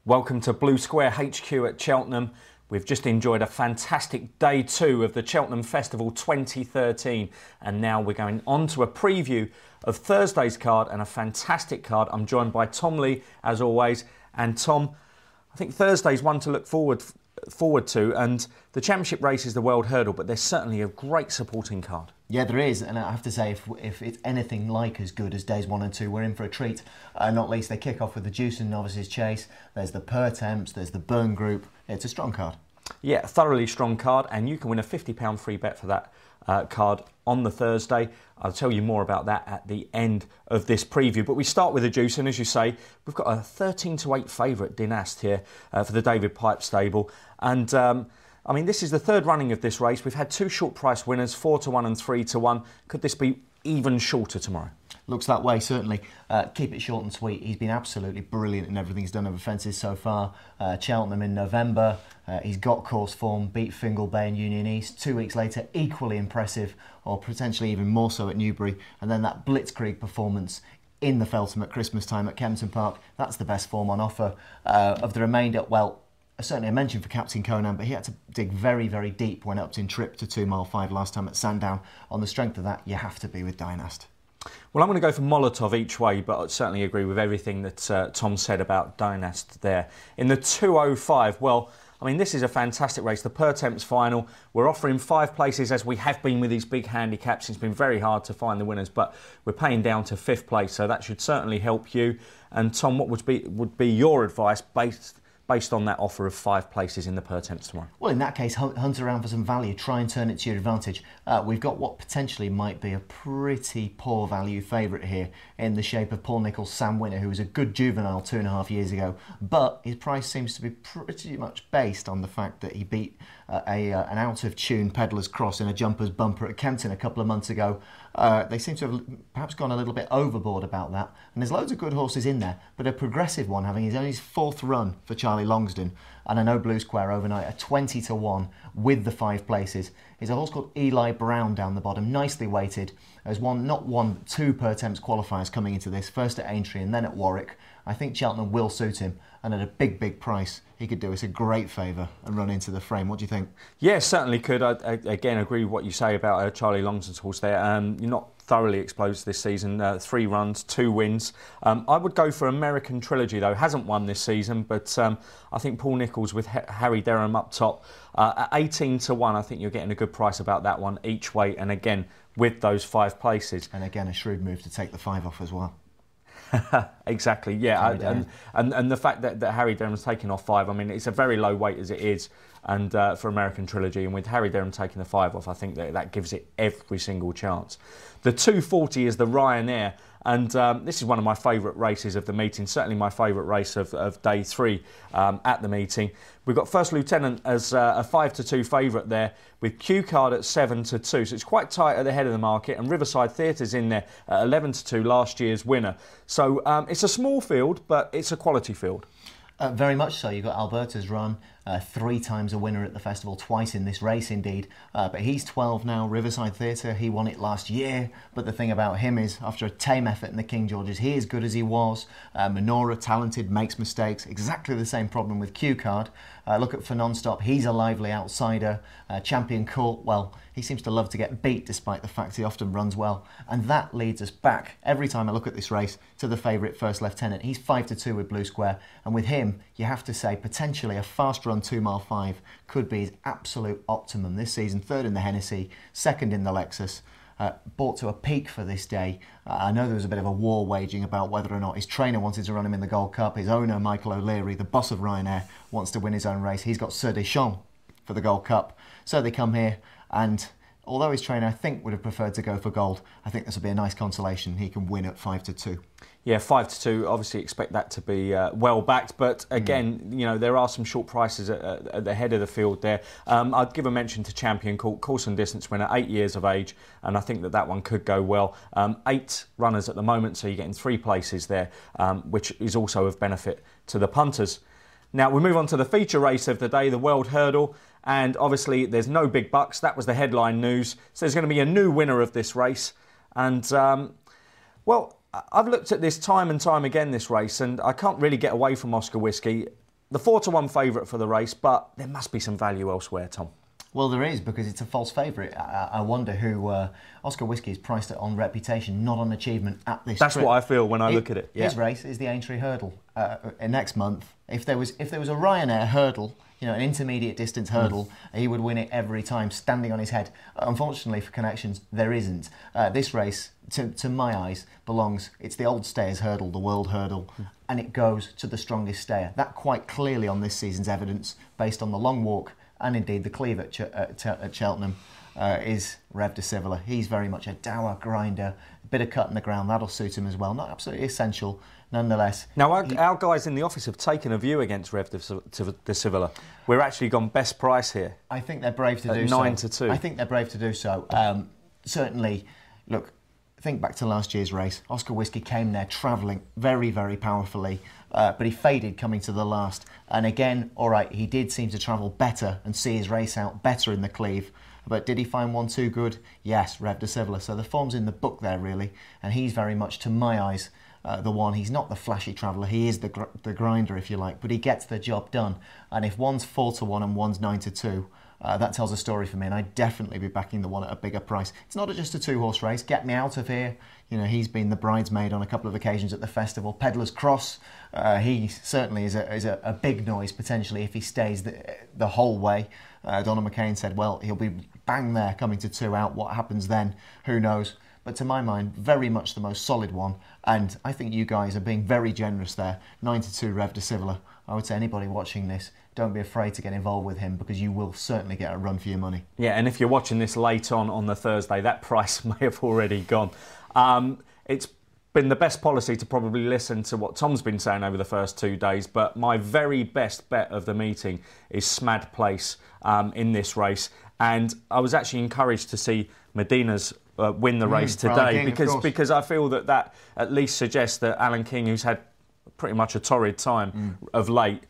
Welcome to Blue Square HQ at Cheltenham. We've just enjoyed a fantastic day 2 of the Cheltenham Festival 2013, and now we're going on to a preview of Thursday's card, and a fantastic card. I'm joined by Tom Lee as always, and Tom, I think Thursday's one to look forward to, and the championship race is the World Hurdle, but there's certainly a great supporting card. Yeah, there is, and I have to say, if it's anything like as good as days 1 and 2, we're in for a treat. Not least, they kick off with the Jewson Novices Chase. There's the Pertemps, there's the Burn Group. It's a strong card. Yeah, thoroughly strong card, and you can win a £50 free bet for that card on the Thursday. I'll tell you more about that at the end of this preview. But we start with the Jewson, as you say. We've got a 13-8 favourite, Dynast, here for the David Pipe stable. And I mean, this is the third running of this race. We've had 2 short price winners, 4-1 and 3-1. Could this be even shorter tomorrow? Looks that way, certainly. Keep it short and sweet. He's been absolutely brilliant in everything he's done over fences so far. Cheltenham in November. He's got course form, beat Fingal Bay and Union East. 2 weeks later, equally impressive, or potentially even more so at Newbury. And then that Blitzkrieg performance in the Feltham at Christmas time at Kempton Park. That's the best form on offer. Of the remainder, well, certainly a mention for Captain Conan, but he had to dig very, very deep when Upton tripped to 2 mile 5 last time at Sandown. On the strength of that, you have to be with Dynast. Well, I'm going to go for Molotov each way, but I certainly agree with everything that Tom said about Dynast there. In the 205, well, I mean, this is a fantastic race. The Pertemps final, we're offering 5 places as we have been with these big handicaps. It's been very hard to find the winners, but we're paying down to 5th place, so that should certainly help you. And Tom, what would be your advice based on that offer of 5 places in the Pertemps tomorrow? Well, in that case, hunt around for some value. Try and turn it to your advantage. We've got what potentially might be a pretty poor value favourite here in the shape of Paul Nicholls' Sam Winner, who was a good juvenile 2.5 years ago. But his price seems to be pretty much based on the fact that he beat an out-of-tune Pedlar's Cross in a jumper's bumper at Kempton a couple of months ago. They seem to have perhaps gone a little bit overboard about that. And there's loads of good horses in there, but a progressive one having his only 4th run for Charlie Longsdon. And I know Blue Square overnight, a 20-1 with the 5 places. Is a horse called Eli Brown down the bottom, nicely weighted. There's not one, 2 Pertemps qualifiers coming into this, first at Aintree and then at Warwick. I think Cheltenham will suit him, and at a big, big price, he could do us a great favour and run into the frame. What do you think? Yeah, certainly could. I again agree with what you say about Charlie Longsdon's horse there. You're not thoroughly exposed this season. 3 runs, 2 wins. I would go for American Trilogy, though. Hasn't won this season, but I think Paul Nicholls with Harry Derham up top. At 18-1, I think you're getting a good price about that one each way, and again, with those 5 places. And again, a shrewd move to take the 5 off as well. Exactly, yeah, and the fact that Harry Derham's taken off 5, I mean, it's a very low weight as it is, and for American Trilogy, and with Harry Derham taking the 5 off, I think that gives it every single chance. The 240 is the Ryanair, and this is one of my favourite races of the meeting, certainly my favourite race of day 3 at the meeting. We've got First Lieutenant as a 5-2 favourite there, with Q Card at 7-2, so it's quite tight at the head of the market, and Riverside Theatre's in there at 11-2, last year's winner. So it's a small field, but it's a quality field. Very much so. You've got Alberta's run, 3 times a winner at the festival, twice in this race indeed. But he's 12 now. Riverside Theatre, he won it last year. But the thing about him is, after a tame effort in the King George's, he is good as he was. Menorah, talented, makes mistakes. Exactly the same problem with Q Card. Look at For Non-Stop, he's a lively outsider. Champion Court, well, he seems to love to get beat despite the fact he often runs well. And that leads us back, every time I look at this race, to the favourite First Lieutenant. He's 5-2 with Blue Square. And with him, you have to say, potentially a fast run 2 mile 5 could be his absolute optimum this season. 3rd in the Hennessy, 2nd in the Lexus. Brought to a peak for this day. I know there was a bit of a war waging about whether or not his trainer wanted to run him in the Gold Cup. His owner, Michael O'Leary, the boss of Ryanair, wants to win his own race. He's got Sir Deschamps for the Gold Cup. So they come here, and although his trainer, I think, would have preferred to go for gold, I think this will be a nice consolation. He can win at 5-2. Yeah, 5-2. Obviously, expect that to be well backed. But again, you know, there are some short prices at the head of the field there. I'd give a mention to Champion Court, course and distance winner, 8 years of age, and I think that one could go well. 8 runners at the moment, so you're getting 3 places there, which is also of benefit to the punters. Now we move on to the feature race of the day, the World Hurdle, and obviously there's no big bucks. That was the headline news. So there's going to be a new winner of this race, and well, I've looked at this time and time again, this race, and I can't really get away from Oscar Whiskey. the 4-1 favourite for the race, but there must be some value elsewhere, Tom. Well, there is, because it's a false favourite. I wonder who Oscar Whiskey is priced at on reputation, not on achievement at this That's trip. what I feel when I look at it. Yeah. His race is the Aintree Hurdle next month. If there was a Ryanair hurdle, an intermediate distance hurdle, he would win it every time, standing on his head. Unfortunately for connections, there isn't. This race, to my eyes, it's the old stayers hurdle, the world hurdle, and it goes to the strongest stayer. That quite clearly on this season's evidence, based on the long walk and indeed the cleave at Cheltenham, is Rev de Civilla. He's very much a dour grinder, a bit of cut in the ground, that'll suit him as well. Not absolutely essential, nonetheless. Now, our guys in the office have taken a view against Rev de Civilla. We're actually gone best price here. I think they're brave to do so. 9-2. I think they're brave to do so. Certainly, look, think back to last year's race. Oscar Whiskey came there travelling very, very powerfully, but he faded coming to the last. And again, all right, he did seem to travel better and see his race out better in the cleave. But did he find one too good? Yes, Rev de Civilla. So the form's in the book there, really. And he's very much, to my eyes, the one. He's not the flashy traveller. He is the grinder, if you like. But he gets the job done. And if one's 4-1 and one's 9-2, that tells a story for me, and I'd definitely be backing the one at a bigger price. It's not just a 2-horse race. Get me out of here. He's been the bridesmaid on a couple of occasions at the festival. Peddler's Cross, he certainly is a big noise potentially if he stays the whole way. Donna McCain said, well, he'll be bang there coming to 2 out. What happens then? Who knows? But to my mind, very much the most solid one. And I think you guys are being very generous there. 9-2 Rev de Civilla. I would say anybody watching this, don't be afraid to get involved with him, because you will certainly get a run for your money. Yeah, and if you're watching this late on the Thursday, that price may have already gone. It's been the best policy to probably listen to what Tom's been saying over the first 2 days, but my very best bet of the meeting is Smad Place in this race. And I was actually encouraged to see Medina's win the race today, because I feel that at least suggests that Alan King, who's had pretty much a torrid time of late,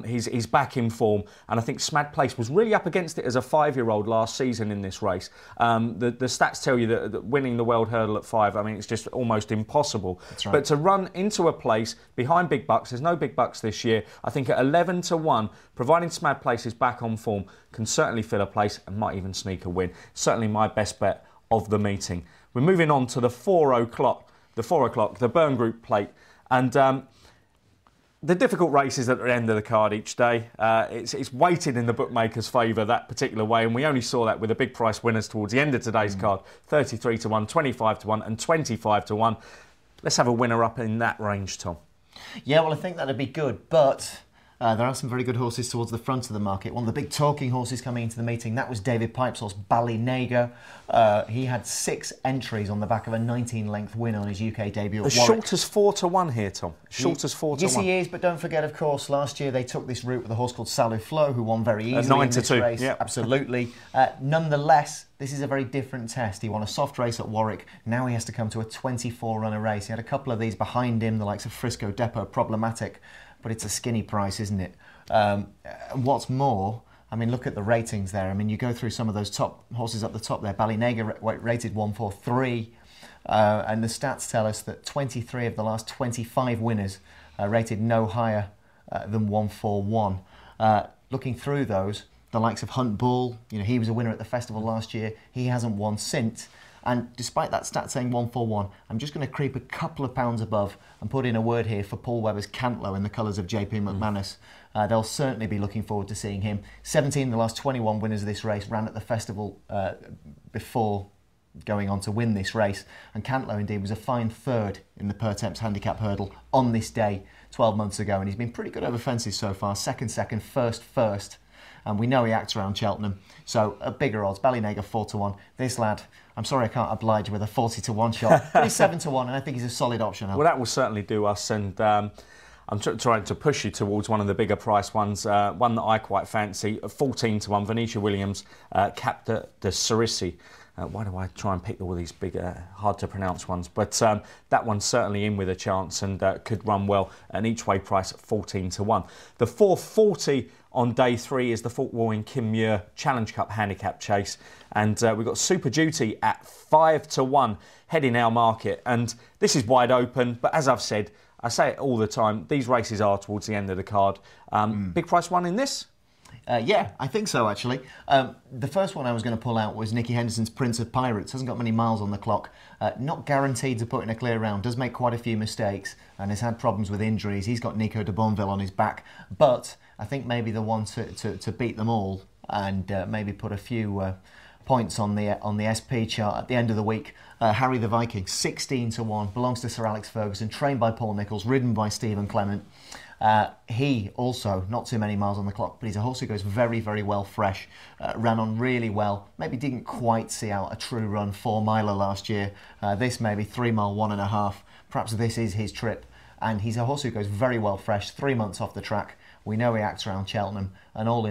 he's back in form, and I think Smad Place was really up against it as a 5-year-old last season in this race. The stats tell you that winning the World Hurdle at 5, I mean, it's just almost impossible. That's right. But to run into a place behind big bucks, there's no big bucks this year. I think at 11-1, providing Smad Place is back on form, can certainly fill a place and might even sneak a win. Certainly my best bet of the meeting. We're moving on to the 4 o'clock, the Burn Group Plate, and the difficult races at the end of the card each day. It's weighted in the bookmakers' favour that particular way, and we only saw that with the big price winners towards the end of today's card: 33-1, 25-1, and 25-1. Let's have a winner up in that range, Tom. Yeah, well, I think that'd be good, but there are some very good horses towards the front of the market. One of the big talking horses coming into the meeting, that was David Pipe's horse, Ballynaga. He had 6 entries on the back of a 19-length win on his UK debut at Warwick. Short as 4-1 here, Tom. Short as 4-1. Yes, he is, but don't forget, of course, last year they took this route with a horse called Salut Flo, who won very easily in this race. Yep. Absolutely. Nonetheless, this is a very different test. He won a soft race at Warwick. Now he has to come to a 24-runner race. He had a couple of these behind him, the likes of Frisco Depot, problematic. But it's a skinny price, isn't it? What's more, I mean, look at the ratings there. I mean, you go through some of those top horses up the top there. Ballynaga rated 143, and the stats tell us that 23 of the last 25 winners rated no higher than 141. Looking through those, the likes of Hunt Bull, he was a winner at the festival last year. He hasn't won since. And despite that stat saying 141, I'm just going to creep a couple of pounds above and put in a word here for Paul Webber's Cantlow in the colours of JP McManus. They'll certainly be looking forward to seeing him. 17 of the last 21 winners of this race ran at the festival before going on to win this race. And Cantlow, indeed, was a fine 3rd in the Pertemps Handicap Hurdle on this day 12 months ago. And he's been pretty good over fences so far. Second, first. And we know he acts around Cheltenham. So at bigger odds, Ballynaga 4-1. This lad, I'm sorry I can't oblige with a 40-1 shot, but he's 7-1, and I think he's a solid option. Well, that will certainly do us, and I'm trying to push you towards one of the bigger price ones, one that I quite fancy, 14-1, Venetia Williams, Cap de Cerissi. Why do I try and pick all these big, hard to pronounce ones? But that one's certainly in with a chance and could run well. An each way price at 14-1. The 440 on day 3 is the Fort Warren Kim Muir Challenge Cup Handicap Chase, and we've got Super Duty at 5-1 heading our market. And this is wide open, but as I've said, I say it all the time, these races are towards the end of the card. Big price one in this? Yeah, I think so, actually. The first one I was going to pull out was Nicky Henderson's Prince of Pirates. Hasn't got many miles on the clock. Not guaranteed to put in a clear round. Does make quite a few mistakes and has had problems with injuries. He's got Nico de Bonville on his back. But I think maybe the one to beat them all and maybe put a few points on the SP chart at the end of the week. Harry the Viking, 16-1, belongs to Sir Alex Ferguson, trained by Paul Nicholls, ridden by Stephen Clement. He also, not too many miles on the clock, but he's a horse who goes very, very well fresh. Ran on really well. Maybe didn't quite see out a true run 4-miler last year. This maybe 3-mile, 1.5. Perhaps this is his trip. And he's a horse who goes very well fresh, 3 months off the track. We know he acts around Cheltenham. And all,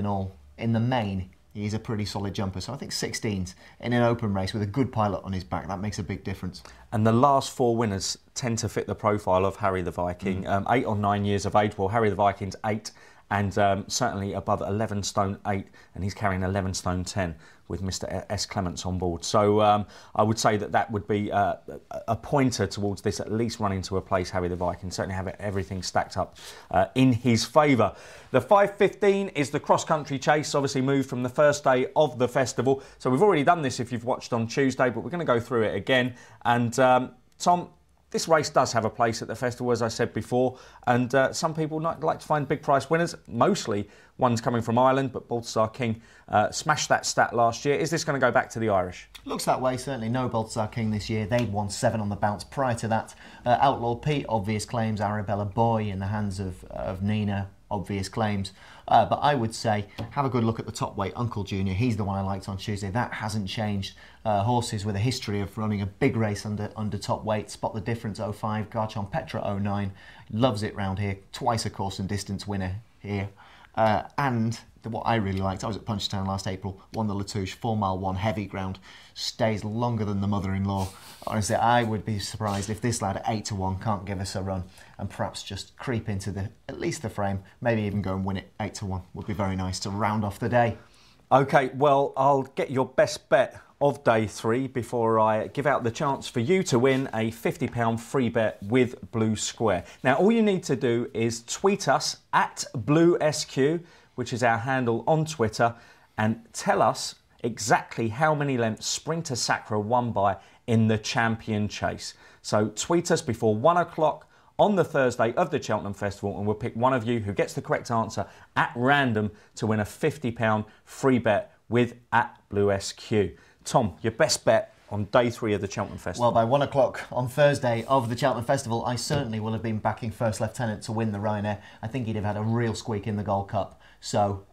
in the main, he's a pretty solid jumper. So I think 16s in an open race with a good pilot on his back, that makes a big difference. And the last 4 winners tend to fit the profile of Harry the Viking. 8 or 9 years of age. Well, Harry the Viking's 8 and certainly above 11 stone 8, and he's carrying 11 stone 10 with Mr. S. Clements on board. So I would say that would be a pointer towards this at least running to a place Harry the Viking. Certainly have everything stacked up in his favour. The 5:15 is the cross-country chase, obviously moved from the first day of the festival. So we've already done this if you've watched on Tuesday, but we're going to go through it again. And Tom, this race does have a place at the festival, as I said before, and some people like to find big price winners, mostly ones coming from Ireland, but Balthazar King smashed that stat last year. Is this going to go back to the Irish? Looks that way, certainly. No Balthazar King this year. They'd won 7 on the bounce prior to that. Outlaw Pete, obvious claims. Arabella Boy in the hands of Nina, obvious claims. But I would say, have a good look at the top weight, Uncle Junior. He's the one I liked on Tuesday. That hasn't changed. Horses with a history of running a big race under top weight. Spot the Difference 05, Garchon Petra 09. Loves it round here. Twice a course and distance winner here. And what I really liked, I was at Punchestown last April, won the Latouche, 4-mile 1, heavy ground, stays longer than the mother-in-law. Honestly, I would be surprised if this lad at 8-1 can't give us a run and perhaps just creep into at least the frame, maybe even go and win it 8-1. Would be very nice to round off the day. OK, well, I'll get your best bet of day 3 before I give out the chance for you to win a £50 free bet with Blue Square. Now, all you need to do is tweet us at BlueSQ, which is our handle on Twitter, and tell us exactly how many lengths Sprinter Sacra won by in the Champion Chase. So tweet us before 1 o'clock on the Thursday of the Cheltenham Festival, and we'll pick one of you who gets the correct answer at random to win a £50 free bet with at BlueSQ. Tom, your best bet on day 3 of the Cheltenham Festival? Well, by 1 o'clock on Thursday of the Cheltenham Festival, I certainly will have been backing First Lieutenant to win the Ryanair. I think he'd have had a real squeak in the Gold Cup. So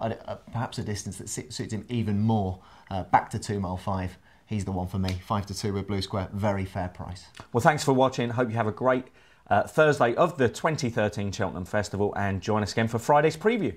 perhaps a distance that suits him even more. Back to 2-mile 5. He's the one for me. 5-2 with Blue Square. Very fair price. Well, thanks for watching. Hope you have a great Thursday of the 2013 Cheltenham Festival, and join us again for Friday's preview.